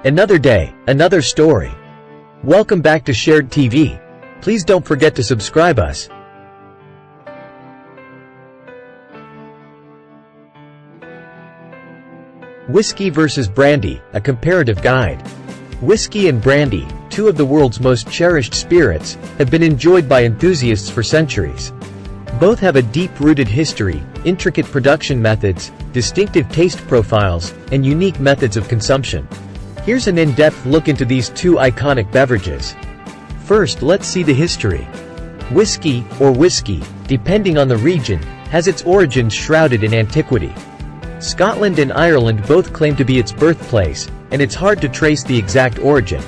Another day, another story. Welcome back to Shared TV. Please don't forget to subscribe us. Whiskey versus Brandy, a comparative guide. Whiskey and brandy, two of the world's most cherished spirits, have been enjoyed by enthusiasts for centuries. Both have a deep-rooted history, intricate production methods, distinctive taste profiles, and unique methods of consumption. Here's an in-depth look into these two iconic beverages. First, let's see the history. Whiskey, or whisky, depending on the region, has its origins shrouded in antiquity. Scotland and Ireland both claim to be its birthplace, and it's hard to trace the exact origin.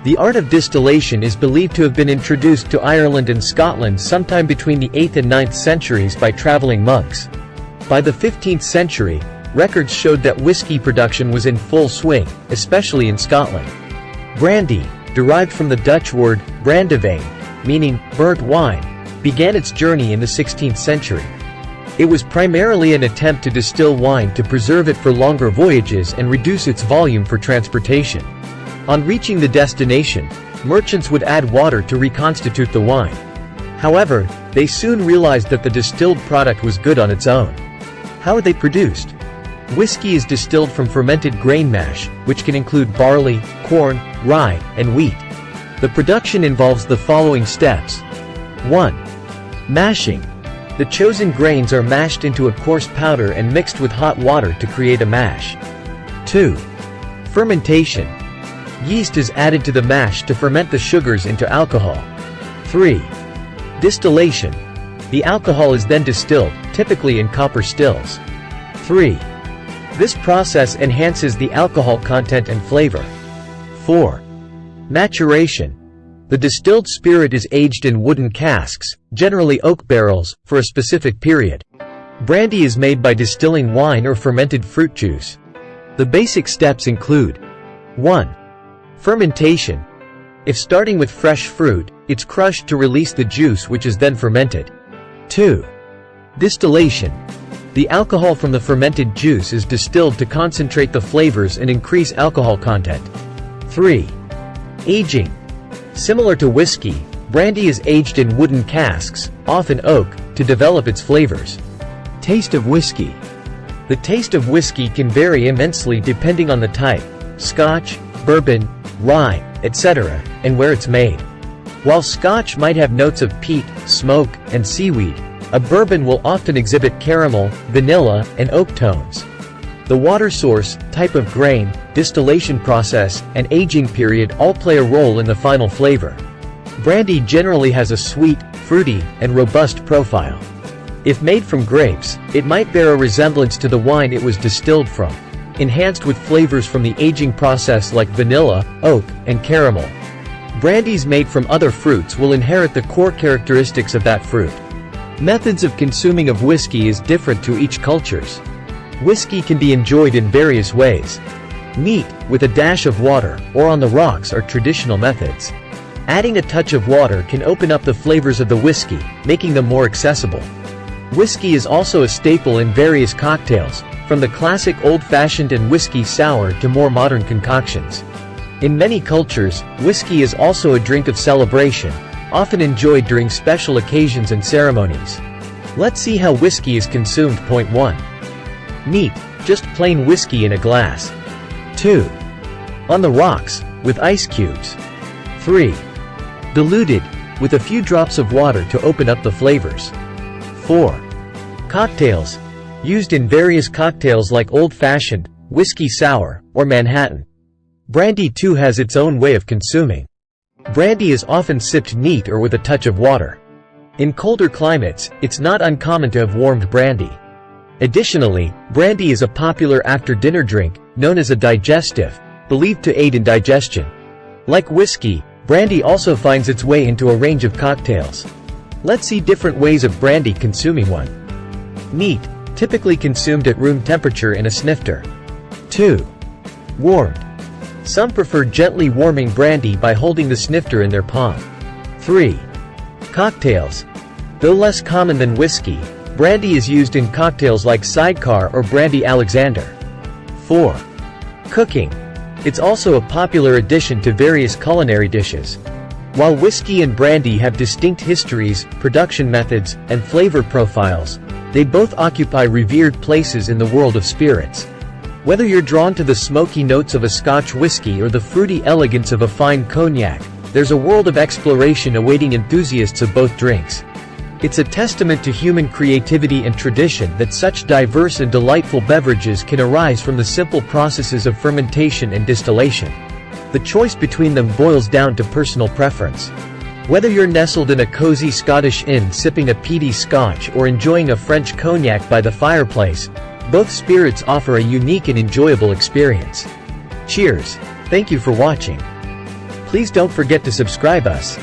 The art of distillation is believed to have been introduced to Ireland and Scotland sometime between the 8th and 9th centuries by traveling monks. By the 15th century, records showed that whiskey production was in full swing, especially in Scotland. Brandy, derived from the Dutch word brandewijn, meaning burnt wine, began its journey in the 16th century. It was primarily an attempt to distill wine to preserve it for longer voyages and reduce its volume for transportation. On reaching the destination, merchants would add water to reconstitute the wine. However, they soon realized that the distilled product was good on its own. How are they produced? Whiskey is distilled from fermented grain mash, which can include barley, corn, rye, and wheat. The production involves the following steps. 1. Mashing. The chosen grains are mashed into a coarse powder and mixed with hot water to create a mash. 2. Fermentation. Yeast is added to the mash to ferment the sugars into alcohol. 3. Distillation. The alcohol is then distilled, typically in copper stills. 3. This process enhances the alcohol content and flavor. 4. Maturation. The distilled spirit is aged in wooden casks, generally oak barrels, for a specific period. Brandy is made by distilling wine or fermented fruit juice. The basic steps include 1. Fermentation. If starting with fresh fruit, it's crushed to release the juice, which is then fermented. 2. Distillation. The alcohol from the fermented juice is distilled to concentrate the flavors and increase alcohol content. 3. Aging. Similar to whiskey, brandy is aged in wooden casks, often oak, to develop its flavors. Taste of whiskey. The taste of whiskey can vary immensely depending on the type, Scotch, bourbon, rye, etc., and where it's made. While Scotch might have notes of peat, smoke, and seaweed, a bourbon will often exhibit caramel, vanilla, and oak tones. The water source, type of grain, distillation process, and aging period all play a role in the final flavor. Brandy generally has a sweet, fruity, and robust profile. If made from grapes, it might bear a resemblance to the wine it was distilled from, enhanced with flavors from the aging process like vanilla, oak, and caramel. Brandies made from other fruits will inherit the core characteristics of that fruit. Methods of consuming of whiskey is different to each cultures. Whiskey can be enjoyed in various ways. Neat, with a dash of water, or on the rocks are traditional methods. Adding a touch of water can open up the flavors of the whiskey, making them more accessible. Whiskey is also a staple in various cocktails, from the classic old-fashioned and whiskey sour to more modern concoctions. In many cultures, whiskey is also a drink of celebration, often enjoyed during special occasions and ceremonies. Let's see how whiskey is consumed. Point 1. Neat, just plain whiskey in a glass. 2. On the rocks, with ice cubes. 3. Diluted, with a few drops of water to open up the flavors. 4. Cocktails, used in various cocktails like old-fashioned, whiskey sour, or Manhattan. Brandy too has its own way of consuming. Brandy is often sipped neat or with a touch of water. In colder climates, it's not uncommon to have warmed brandy. Additionally, brandy is a popular after-dinner drink, known as a digestive, believed to aid in digestion. Like whiskey, brandy also finds its way into a range of cocktails. Let's see different ways of brandy consuming one. Neat, typically consumed at room temperature in a snifter. 2. Warmed. Some prefer gently warming brandy by holding the snifter in their palm. 3. Cocktails. Though less common than whiskey, brandy is used in cocktails like Sidecar or Brandy Alexander. 4. Cooking. It's also a popular addition to various culinary dishes. While whiskey and brandy have distinct histories, production methods, and flavor profiles, they both occupy revered places in the world of spirits. Whether you're drawn to the smoky notes of a Scotch whiskey or the fruity elegance of a fine cognac, there's a world of exploration awaiting enthusiasts of both drinks. It's a testament to human creativity and tradition that such diverse and delightful beverages can arise from the simple processes of fermentation and distillation. The choice between them boils down to personal preference. Whether you're nestled in a cozy Scottish inn sipping a peaty Scotch or enjoying a French cognac by the fireplace, both spirits offer a unique and enjoyable experience. Cheers! Thank you for watching. Please don't forget to subscribe us.